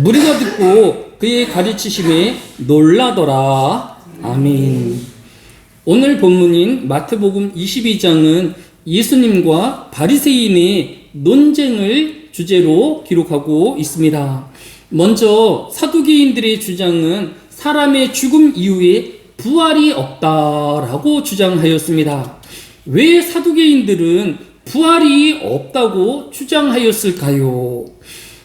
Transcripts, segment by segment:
무리가 듣고 그의 가르치심에 놀라더라. 아멘. 오늘 본문인 마태복음 22장은 예수님과 바리새인의 논쟁을 주제로 기록하고 있습니다. 먼저 사두개인들의 주장은 사람의 죽음 이후에 부활이 없다라고 주장하였습니다. 왜 사두개인들은 부활이 없다고 주장하였을까요?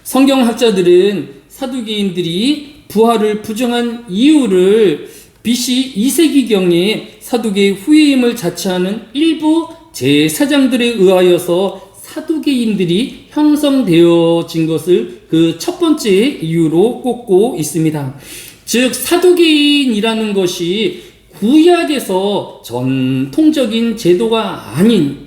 성경학자들은 사두개인들이 부활을 부정한 이유를 BC 2세기경에 사두개 후예임을 자처하는 일부 제사장들에 의하여서 사두개인들이 형성되어진 것을 그 첫 번째 이유로 꼽고 있습니다. 즉 사두개인이라는 것이 구약에서 전통적인 제도가 아닌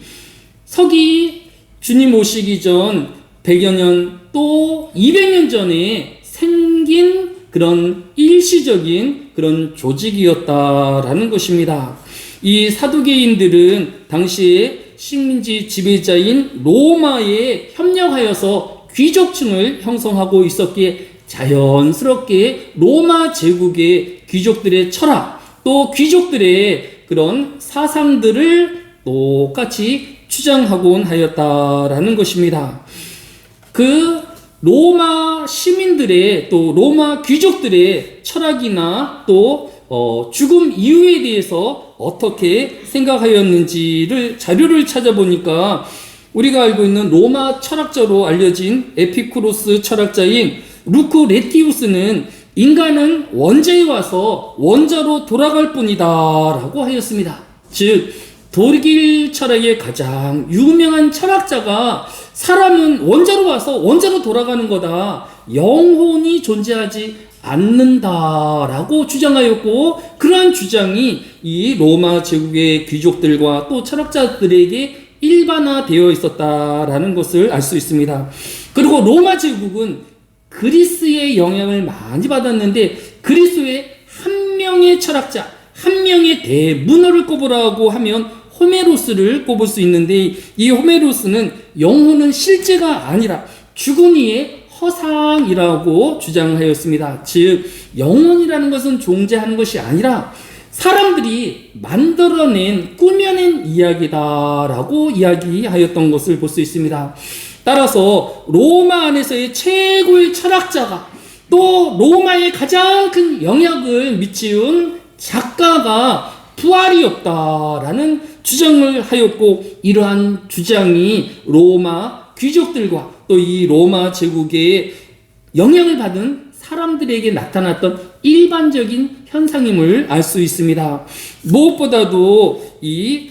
서기 주님 오시기 전 100여 년 또 200년 전에 생긴 그런 일시적인 그런 조직이었다라는 것입니다. 이 사두개인들은 당시에 식민지 지배자인 로마에 협력하여서 귀족층을 형성하고 있었기에 자연스럽게 로마 제국의 귀족들의 철학 또 귀족들의 그런 사상들을 똑같이 주장하곤 하였다라는 것입니다. 그 로마 시민들의 또 로마 귀족들의 철학이나 또 죽음 이유에 대해서 어떻게 생각하였는지를 자료를 찾아보니까 우리가 알고 있는 로마 철학자로 알려진 에피쿠로스 철학자인 루크레티우스는 인간은 원자에 와서 원자로 돌아갈 뿐이다 라고 하였습니다. 즉 독일 철학의 가장 유명한 철학자가 사람은 원자로 와서 원자로 돌아가는 거다, 영혼이 존재하지 않는다라고 주장하였고, 그러한 주장이 이 로마 제국의 귀족들과 또 철학자들에게 일반화되어 있었다라는 것을 알 수 있습니다. 그리고 로마 제국은 그리스의 영향을 많이 받았는데 그리스의 한 명의 철학자, 한 명의 대문호를 꼽으라고 하면 호메로스를 꼽을 수 있는데, 이 호메로스는 영혼은 실제가 아니라 죽은 이의 허상이라고 주장하였습니다. 즉 영혼이라는 것은 존재하는 것이 아니라 사람들이 만들어낸 꾸며낸 이야기다라고 이야기하였던 것을 볼 수 있습니다. 따라서 로마 안에서의 최고의 철학자가 또 로마에 가장 큰 영향을 미치는 작가가 부활이 없다라는 주장을 하였고, 이러한 주장이 로마 귀족들과 또 이 로마 제국의 영향을 받은 사람들에게 나타났던 일반적인 현상임을 알 수 있습니다. 무엇보다도 이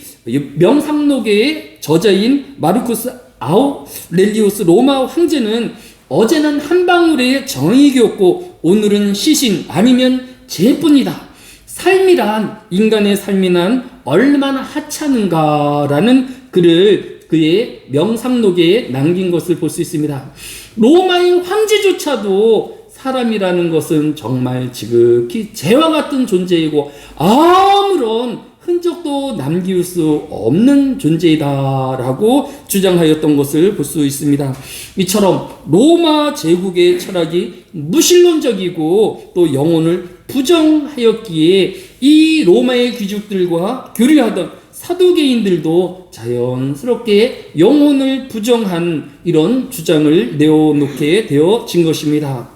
명상록의 저자인 마르쿠스 아우렐리우스 로마 황제는 어제는 한 방울의 정의였고 오늘은 시신 아니면 재뿐이다. 삶이란, 인간의 삶이란 얼마나 하찮은가라는 글을 그의 명상록에 남긴 것을 볼 수 있습니다. 로마의 황제조차도 사람이라는 것은 정말 지극히 재와 같은 존재이고 아무런 흔적도 남길 수 없는 존재이다라고 주장하였던 것을 볼 수 있습니다. 이처럼 로마 제국의 철학이 무신론적이고 또 영혼을 부정하였기에 이 로마의 귀족들과 교류하던 사두개인들도 자연스럽게 영혼을 부정한 이런 주장을 내어놓게 되어진 것입니다.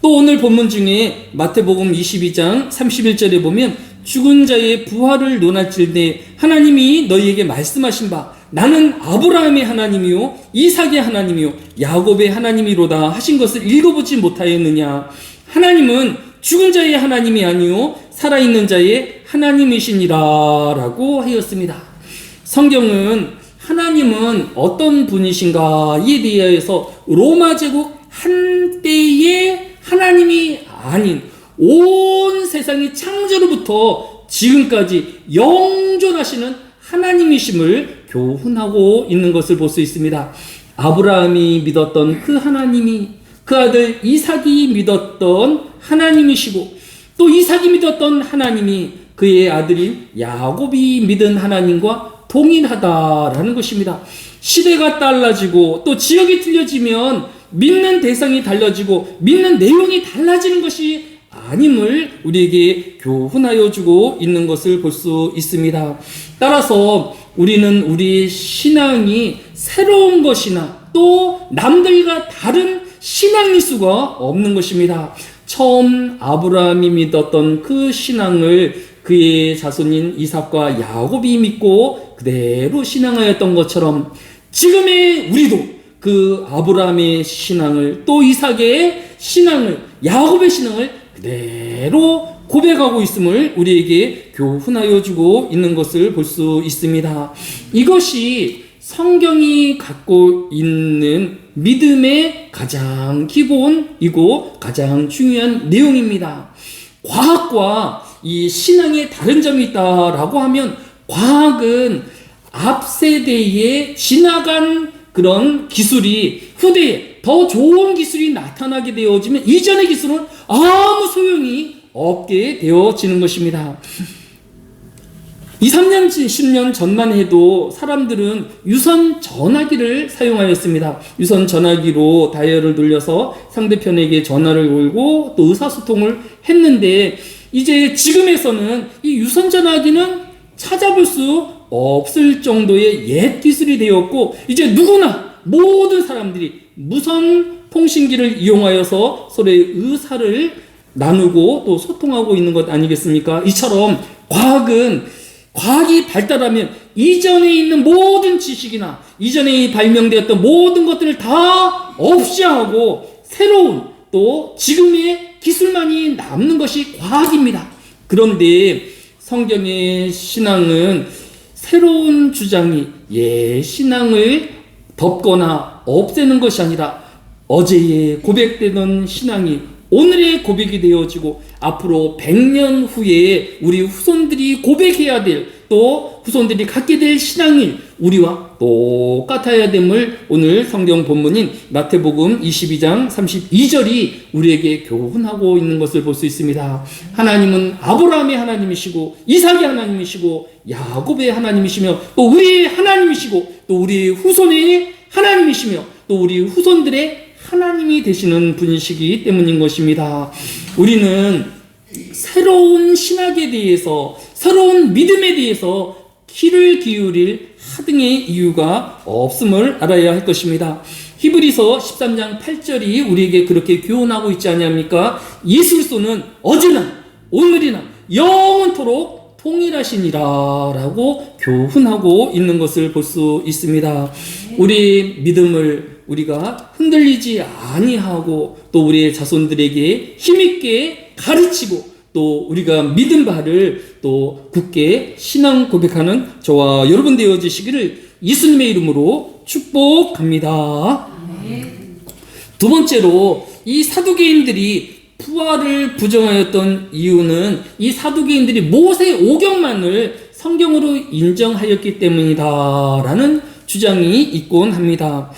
또 오늘 본문 중에 마태복음 22장 31절에 보면 죽은 자의 부활을 논할질 때 하나님이 너희에게 말씀하신 바 나는 아브라함의 하나님이요 이삭의 하나님이요 야곱의 하나님이로다 하신 것을 읽어보지 못하였느냐. 하나님은 죽은 자의 하나님이 아니요 살아있는 자의 하나님이시니라 라고 하였습니다. 성경은 하나님은 어떤 분이신가에 대해서 로마 제국 한때의 하나님이 아닌 온 세상의 창조로부터 지금까지 영존하시는 하나님이심을 교훈하고 있는 것을 볼 수 있습니다. 아브라함이 믿었던 그 하나님이 그 아들 이삭이 믿었던 하나님이시고 또 이삭이 믿었던 하나님이 그의 아들인 야곱이 믿은 하나님과 동일하다라는 것입니다. 시대가 달라지고 또 지역이 틀려지면 믿는 대상이 달라지고 믿는 내용이 달라지는 것이 아님을 우리에게 교훈하여 주고 있는 것을 볼 수 있습니다. 따라서 우리는 우리 신앙이 새로운 것이나 또 남들과 다른 신앙일 수가 없는 것입니다. 처음 아브라함이 믿었던 그 신앙을 그의 자손인 이삭과 야곱이 믿고 그대로 신앙하였던 것처럼 지금의 우리도 그 아브라함의 신앙을 또 이삭의 신앙을 야곱의 신앙을 그대로 고백하고 있음을 우리에게 교훈하여 주고 있는 것을 볼 수 있습니다. 이것이 성경이 갖고 있는 믿음의 가장 기본이고 가장 중요한 내용입니다. 과학과 이 신앙에 다른 점이 있다라고 하면 과학은 앞 세대에 지나간 그런 기술이 후대에 더 좋은 기술이 나타나게 되어지면 이전의 기술은 아무 소용이 없게 되어지는 것입니다. 2, 3년, 10년 전만 해도 사람들은 유선 전화기를 사용하였습니다. 유선 전화기로 다이얼을 돌려서 상대편에게 전화를 걸고 또 의사소통을 했는데 이제 지금에서는 이 유선 전화기는 찾아볼 수 없을 정도의 옛 기술이 되었고 이제 누구나 모든 사람들이 무선 통신기를 이용하여서 서로의 의사를 나누고 또 소통하고 있는 것 아니겠습니까? 이처럼 과학이 발달하면 이전에 있는 모든 지식이나 이전에 발명되었던 모든 것들을 다 없이 하고 새로운 또 지금의 기술만이 남는 것이 과학입니다. 그런데 성경의 신앙은 새로운 주장이 옛 신앙을 덮거나 없애는 것이 아니라 어제의 고백되던 신앙이 오늘의 고백이 되어지고 앞으로 100년 후에 우리 후손들이 고백해야 될 또 후손들이 갖게 될 신앙이 우리와 똑같아야 됨을 오늘 성경 본문인 마태복음 22장 32절이 우리에게 교훈하고 있는 것을 볼 수 있습니다. 하나님은 아브라함의 하나님이시고 이삭의 하나님이시고 야곱의 하나님이시며 또 우리의 하나님이시고 또 우리 후손의 하나님이시며 또 우리 후손들의 하나님이 되시는 분이시기 때문인 것입니다. 우리는 새로운 신학에 대해서 새로운 믿음에 대해서 귀를 기울일 하등의 이유가 없음을 알아야 할 것입니다. 히브리서 13장 8절이 우리에게 그렇게 교훈하고 있지 않습니까? 예수께서는 어제나 오늘이나 영원토록 통일하시니라 라고 교훈하고 있는 것을 볼 수 있습니다. 우리 믿음을 우리가 흔들리지 아니하고 또 우리의 자손들에게 힘있게 가르치고 또 우리가 믿은 바를 또 굳게 신앙 고백하는 저와 여러분 되어지시기를 예수님의 이름으로 축복합니다. 두 번째로 이 사두개인들이 부활을 부정하였던 이유는 이 사두개인들이 모세 오경만을 성경으로 인정하였기 때문이다라는 주장이 있곤 합니다.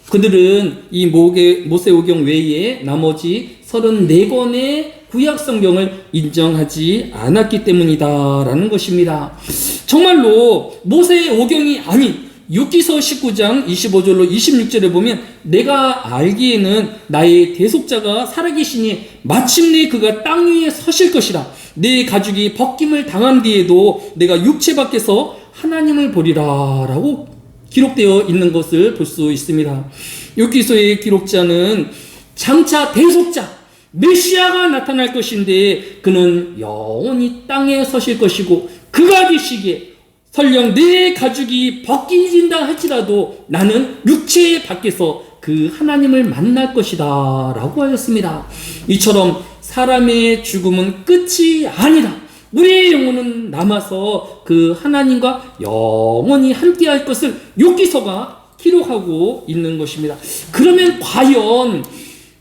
그들은 이 모세 오경 외에 나머지 34권의 구약 성경을 인정하지 않았기 때문이다라는 것입니다. 정말로 모세의 오경이 아닌 욥기서 19장 25절로 26절에 보면 내가 알기에는 나의 대속자가 살아계시니 마침내 그가 땅 위에 서실 것이라. 내 가죽이 벗김을 당한 뒤에도 내가 육체 밖에서 하나님을 보리라 라고 기록되어 있는 것을 볼 수 있습니다. 욥기서의 기록자는 장차 대속자 메시아가 나타날 것인데 그는 영원히 땅에 서실 것이고 그가 계시기에 설령 내 가죽이 벗겨진다 할지라도 나는 육체 밖에서 그 하나님을 만날 것이다 라고 하였습니다. 이처럼 사람의 죽음은 끝이 아니라 우리의 영혼은 남아서 그 하나님과 영원히 함께할 것을 욥기서가 기록하고 있는 것입니다. 그러면 과연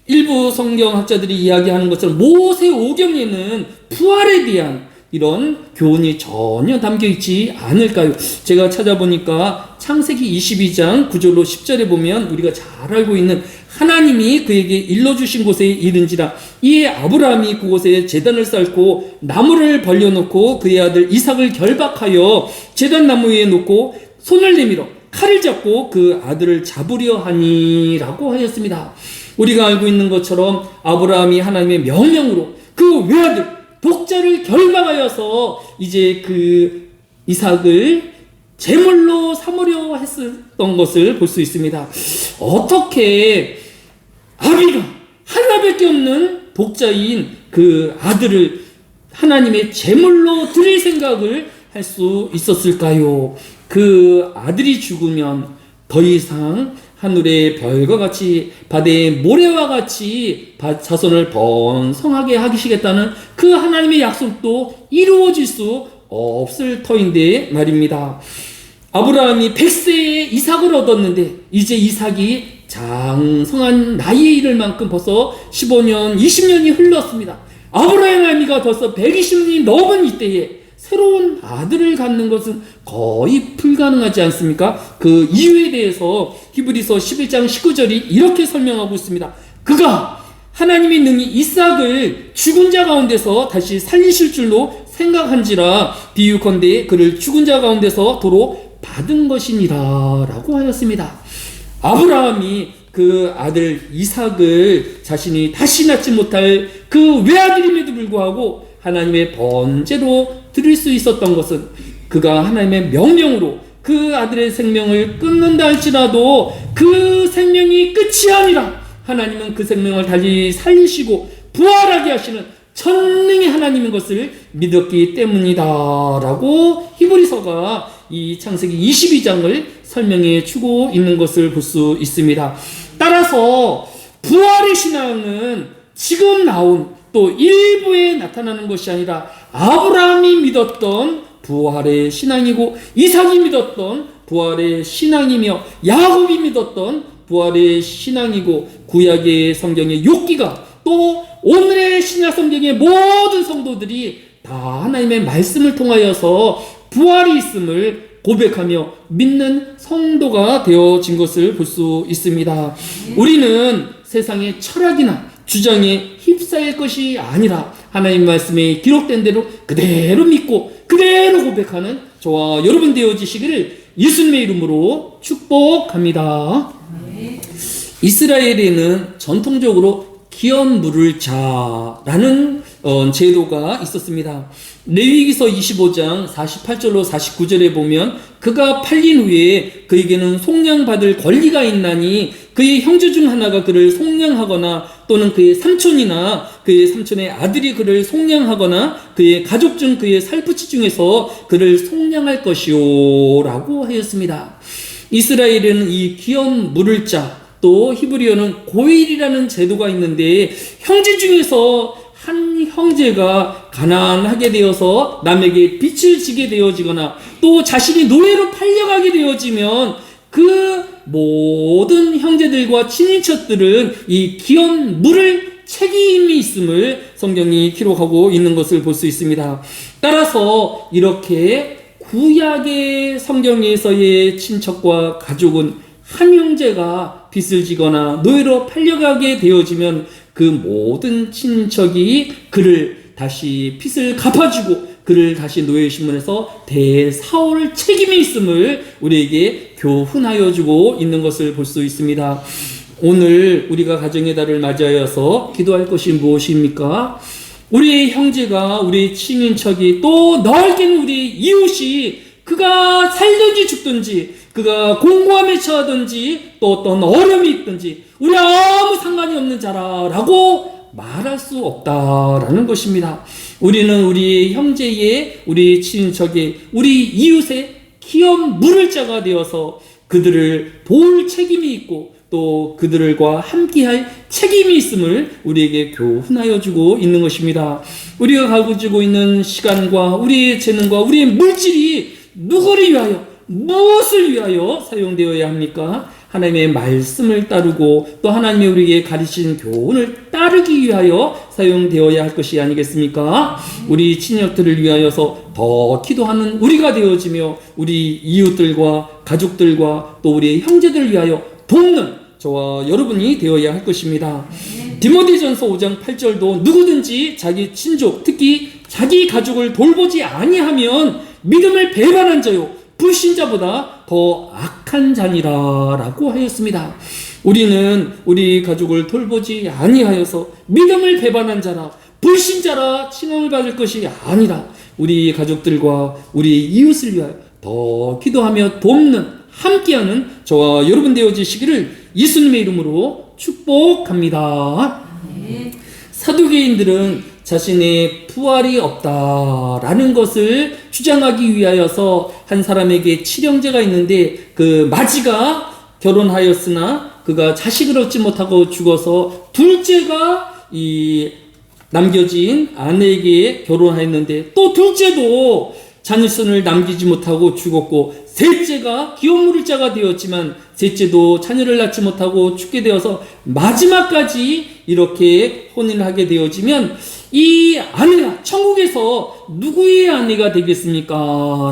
일부 성경학자들이 이야기하는 것처럼 모세 오경에는 부활에 대한 이런 교훈이 전혀 담겨있지 않을까요? 제가 찾아보니까 창세기 22장 9절로 10절에 보면 우리가 잘 알고 있는 하나님이 그에게 일러주신 곳에 이른지라 이에 아브라함이 그곳에 제단을 쌓고 나무를 벌려놓고 그의 아들 이삭을 결박하여 제단 나무 위에 놓고 손을 내밀어 칼을 잡고 그 아들을 잡으려 하니라고 하였습니다. 우리가 알고 있는 것처럼 아브라함이 하나님의 명령으로 그 외아들 독자를 결박하여서 이제 그 이삭을 제물로 삼으려 했었던 것을 볼 수 있습니다. 어떻게 아비가 하나밖에 없는 독자인 그 아들을 하나님의 제물로 드릴 생각을 할 수 있었을까요? 그 아들이 죽으면 더 이상 하늘의 별과 같이 바다의 모래와 같이 자손을 번성하게 하시겠다는 그 하나님의 약속도 이루어질 수 없을 터인데 말입니다. 아브라함이 100세에 이삭을 얻었는데 이제 이삭이 장성한 나이에 이를 만큼 벌써 15년, 20년이 흘렀습니다. 아브라함의 나이가 벌써 120년이 넘은 이때에 새로운 아들을 갖는 것은 거의 불가능하지 않습니까? 그 이유에 대해서 히브리서 11장 19절이 이렇게 설명하고 있습니다. 그가 하나님의 능히 이삭을 죽은 자 가운데서 다시 살리실 줄로 생각한지라 비유컨대 그를 죽은 자 가운데서 도로 받은 것이니라 라고 하였습니다. 아브라함이 그 아들 이삭을 자신이 다시 낳지 못할 그 외아들임에도 불구하고 하나님의 번제로 드릴 수 있었던 것은 그가 하나님의 명령으로 그 아들의 생명을 끊는다 할지라도 그 생명이 끝이 아니라 하나님은 그 생명을 다시 살리시고 부활하게 하시는 전능의 하나님인 것을 믿었기 때문이다 라고 히브리서가 이 창세기 22장을 설명해 주고 있는 것을 볼 수 있습니다. 따라서 부활의 신앙은 지금 나온 또 일부에 나타나는 것이 아니라 아브라함이 믿었던 부활의 신앙이고 이삭이 믿었던 부활의 신앙이며 야곱이 믿었던 부활의 신앙이고 구약의 성경의 욥기가 또 오늘의 신약 성경의 모든 성도들이 다 하나님의 말씀을 통하여서 부활이 있음을 고백하며 믿는 성도가 되어진 것을 볼 수 있습니다. 우리는 세상의 철학이나 주장에 휩싸일 것이 아니라 하나님 말씀에 기록된 대로 그대로 믿고 그대로 고백하는 저와 여러분 되어지시기를 예수님의 이름으로 축복합니다. 이스라엘에는 전통적으로 기업 물을 자라는 제도가 있었습니다. 레위기서 25장 48절로 49절에 보면 그가 팔린 후에 그에게는 속량받을 권리가 있나니 그의 형제 중 하나가 그를 속량하거나 또는 그의 삼촌이나 그의 삼촌의 아들이 그를 속량하거나 그의 가족 중 그의 살부치 중에서 그를 속량할 것이요 라고 하였습니다. 이스라엘에는 이 기업 물을 자 또 히브리어는 고일이라는 제도가 있는데 형제 중에서 한 형제가 가난하게 되어서 남에게 빚을 지게 되어지거나 또 자신이 노예로 팔려가게 되어지면 그 모든 형제들과 친인척들은 이 기업 물을 책임이 있음을 성경이 기록하고 있는 것을 볼 수 있습니다. 따라서 이렇게 구약의 성경에서의 친척과 가족은 한 형제가 빚을 지거나 노예로 팔려가게 되어지면 그 모든 친척이 그를 다시 빚을 갚아주고 그를 다시 노예 신문에서 대사할 책임이 있음을 우리에게 교훈하여 주고 있는 것을 볼 수 있습니다. 오늘 우리가 가정의 달을 맞이하여서 기도할 것이 무엇입니까? 우리의 형제가 우리의 친인척이 또 넓게는 우리 이웃이 그가 살든지 죽든지 그가 공고함에 처하든지 또 어떤 어려움이 있든지 우리 아무 상관이 없는 자라라고 말할 수 없다라는 것입니다. 우리는 우리 형제의 우리 친척의 우리 이웃의 기업 물을 자가 되어서 그들을 도울 책임이 있고 또 그들과 함께할 책임이 있음을 우리에게 교훈하여 주고 있는 것입니다. 우리가 가지고 있는 시간과 우리의 재능과 우리의 물질이 누구를 위하여 무엇을 위하여 사용되어야 합니까? 하나님의 말씀을 따르고 또 하나님이 우리에게 가르치신 교훈을 따르기 위하여 사용되어야 할 것이 아니겠습니까? 우리 친척들을 위하여서 더 기도하는 우리가 되어지며 우리 이웃들과 가족들과 또 우리 형제들을 위하여 돕는 저와 여러분이 되어야 할 것입니다. 디모데전서 5장 8절도 누구든지 자기 친족 특히 자기 가족을 돌보지 아니하면 믿음을 배반한 자요 불신자보다 더 악한 자니라라고 하였습니다. 우리는 우리 가족을 돌보지 아니하여서 믿음을 배반한 자라 불신자라 칭함을 받을 것이 아니라 우리 가족들과 우리 이웃을 위하여 더 기도하며 돕는 함께하는 저와 여러분 되어지시기를 예수님의 이름으로 축복합니다. 사두개인들은 자신의 부활이 없다라는 것을 주장하기 위하여서 한 사람에게 칠형제가 있는데 그 마지가 결혼하였으나 그가 자식을 얻지 못하고 죽어서 둘째가 이 남겨진 아내에게 결혼하였는데 또 둘째도 자녀선을 남기지 못하고 죽었고 셋째가 기업 물을 자가 되었지만 셋째도 자녀를 낳지 못하고 죽게 되어서 마지막까지 이렇게 혼인을 하게 되어지면 이 아내가 천국에서 누구의 아내가 되겠습니까?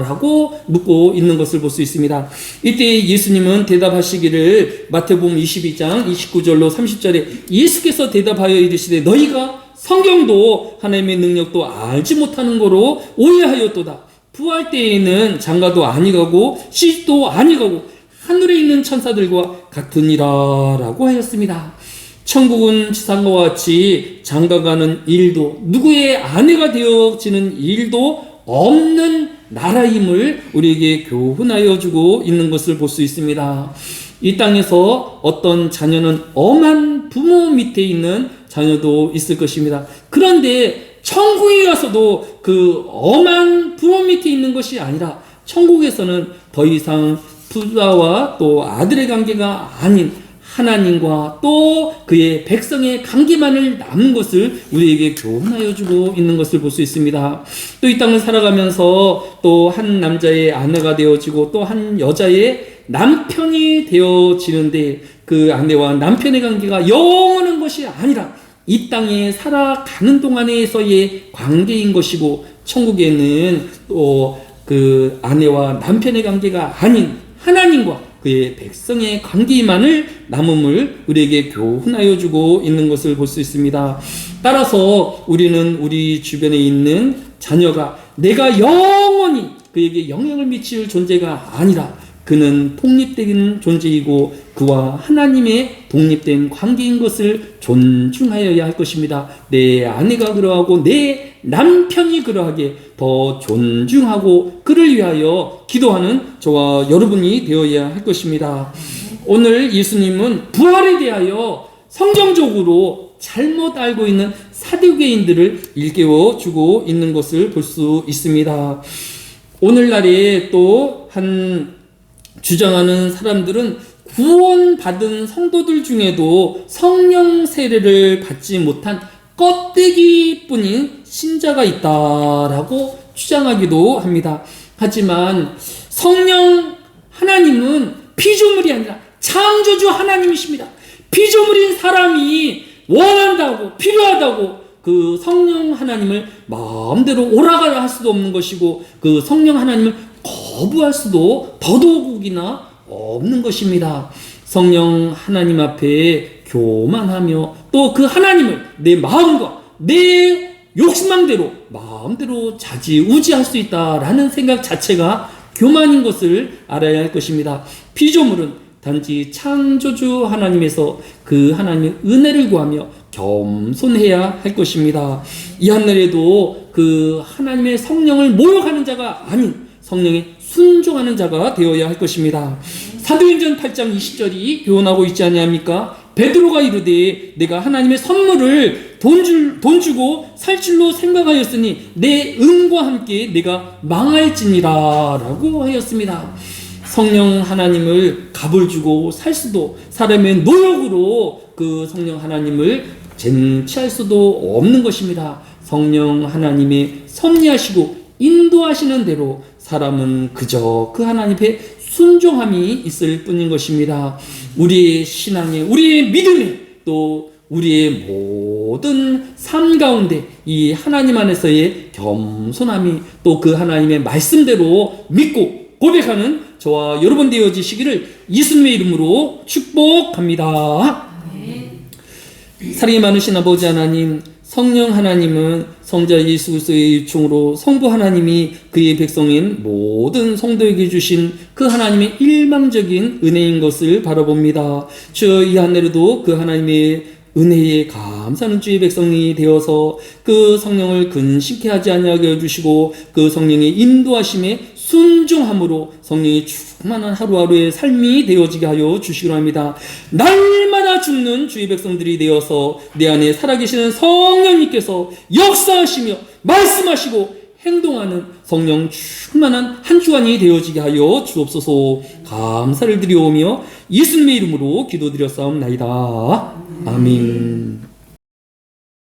라고 묻고 있는 것을 볼 수 있습니다. 이때 예수님은 대답하시기를 마태복음 22장 29절로 30절에 예수께서 대답하여 이르시되 너희가 성경도 하나님의 능력도 알지 못하는 거로 오해하였도다. 부활 때에는 장가도 아니가고 시집도 아니가고 하늘에 있는 천사들과 같으니라 라고 하였습니다. 천국은 지상과 같이 장가가는 일도 누구의 아내가 되어지는 일도 없는 나라임을 우리에게 교훈하여 주고 있는 것을 볼 수 있습니다. 이 땅에서 어떤 자녀는 엄한 부모 밑에 있는 자녀도 있을 것입니다. 그런데 천국에 가서도 그 엄한 부모 밑에 있는 것이 아니라 천국에서는 더 이상 부자와 또 아들의 관계가 아닌 하나님과 또 그의 백성의 관계만을 남은 것을 우리에게 교훈하여 주고 있는 것을 볼 수 있습니다. 또 이 땅을 살아가면서 또 한 남자의 아내가 되어지고 또 한 여자의 남편이 되어지는데 그 아내와 남편의 관계가 영원한 것이 아니라 이 땅에 살아가는 동안에서의 관계인 것이고 천국에는 또 그 아내와 남편의 관계가 아닌 하나님과 그의 백성의 관계만을 남음을 우리에게 교훈하여 주고 있는 것을 볼 수 있습니다. 따라서 우리는 우리 주변에 있는 자녀가 내가 영원히 그에게 영향을 미칠 존재가 아니라 그는 독립된 존재이고 그와 하나님의 독립된 관계인 것을 존중하여야 할 것입니다. 내 아내가 그러하고 내 남편이 그러하게 더 존중하고 그를 위하여 기도하는 저와 여러분이 되어야 할 것입니다. 오늘 예수님은 부활에 대하여 성경적으로 잘못 알고 있는 사두개인들을 일깨워 주고 있는 것을 볼 수 있습니다. 오늘날에 또 한 주장하는 사람들은 구원받은 성도들 중에도 성령 세례를 받지 못한 껍데기뿐인 신자가 있다라고 주장하기도 합니다. 하지만 성령 하나님은 피조물이 아니라 창조주 하나님이십니다. 피조물인 사람이 원한다고 필요하다고 그 성령 하나님을 마음대로 오라가라 할 수도 없는 것이고 그 성령 하나님을 거부할 수도 더더욱이나 없는 것입니다. 성령 하나님 앞에 교만하며 또 그 하나님을 내 마음과 내 욕심만대로 마음대로 좌지우지할 수 있다라는 생각 자체가 교만인 것을 알아야 할 것입니다. 피조물은 단지 창조주 하나님에서 그 하나님의 은혜를 구하며 겸손해야 할 것입니다. 이 하늘에도 그 하나님의 성령을 모욕하는 자가 아닌 성령에 순종하는 자가 되어야 할 것입니다. 사도행전 8장 20절이 교훈하고 있지 않습니까? 베드로가 이르되 내가 하나님의 선물을 돈 주고 살 줄로 생각하였으니 내 은과 함께 내가 망할지니라 라고 하였습니다. 성령 하나님을 값을 주고 살 수도 사람의 노력으로 그 성령 하나님을 쟁취할 수도 없는 것입니다. 성령 하나님의 섭리하시고 인도하시는 대로 사람은 그저 그 하나님 앞에 순종함이 있을 뿐인 것입니다. 우리의 신앙에, 우리의 믿음에, 또 우리의 모든 삶 가운데 이 하나님 안에서의 겸손함이 또 그 하나님의 말씀대로 믿고 고백하는 저와 여러분 되어지시기를 예수님의 이름으로 축복합니다. 사랑이 많으신 아버지 하나님, 성령 하나님은 성자 예수 그리스도의 요청으로 성부 하나님이 그의 백성인 모든 성도에게 주신 그 하나님의 일방적인 은혜인 것을 바라봅니다. 주여, 이 한 해로도 그 하나님의 은혜에 감사하는 주의 백성이 되어서 그 성령을 근심케 하지 아니하게 해주시고 그 성령의 인도하심에 순종함으로 성령이 충만한 하루하루의 삶이 되어지게 하여 주시기로 합니다. 날마다 죽는 주의 백성들이 되어서 내 안에 살아계시는 성령님께서 역사하시며 말씀하시고 행동하는 성령 충만한 한 주간이 되어지게 하여 주옵소서. 감사를 드리오며 예수님의 이름으로 기도드렸사옵나이다. 아멘.